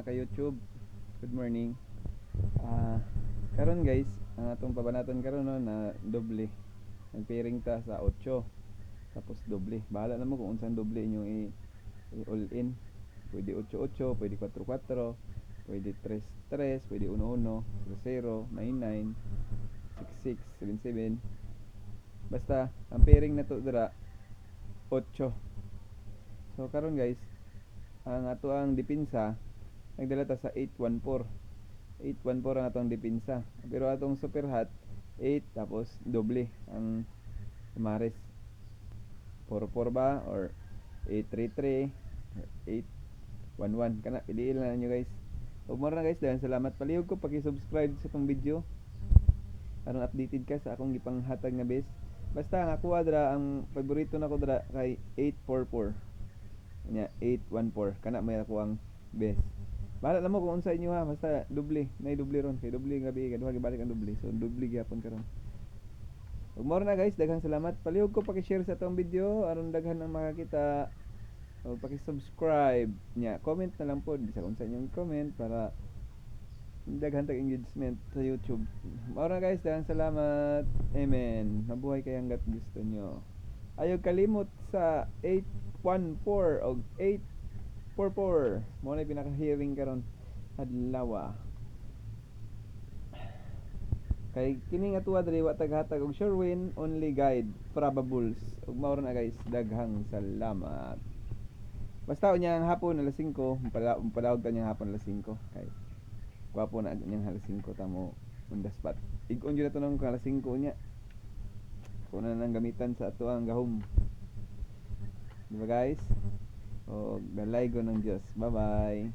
mga ka-YouTube. Good morning. Karon guys, ang atong pabanaton karon no na doble. Nagpairing ta sa 8. Tapos doble. Bahala na mo kung unsang doble inyong i-all in. Pwede 8-8, pwede 4-4, pwede 3-3, pwede 1-1, 0-0, 9-9, 6-6, 7-7. Basta ang pairing na to dira 8. So karon guys, ang ato ang depensa nagdala ta sa 8-1-4. 8-1-4 ang atong depensa. Pero atong super hot 8 tapos doble ang mares. 4-4 ba or 8-3-3 or 8-1-1 kana piliin lang niyo guys. Ug mo na guys, daghang salamat. Palihog ko paki-subscribe sa tong video aron updated ka sa akong gipanghatag nga best. Basta ang ako dra ang paborito nako dra kay 8-4-4. Nya 8-1-4 kana may ako ang best. Bahala na mo kung unsa inyo ha, basta doble, nay doble ron, kay doble gabi kaduha gibalik ang doble. So doble gyapon karon. Ug mo na guys, daghang salamat. Palihog ko paki-share sa tong video aron daghan ang makakita. O paki-subscribe nya, comment na lang pod bisag unsa inyong comment para daghan tag engagement sa YouTube. Mao na guys, daghang salamat. Amen. Mabuhay kay hangga't gusto nyo. Ayaw kalimot sa 8-1-4 o 8-4-4. Mo na pinaka-hearing karon adlaw. Kay kini nga tuwa diri wa taghatag og sure win, only guide probables. Ug mao na guys, daghang salamat. Basta unyang hapon alas 5, padawag ta niyang hapon alas 5 kay gwapo na niyang alas 5 tamo on the spot. Ig-on jud ato nang alas 5 nya. Kuna nang gamitan sa ato ang gahom. Diba guys? O galay go ng Diyos. Bye bye.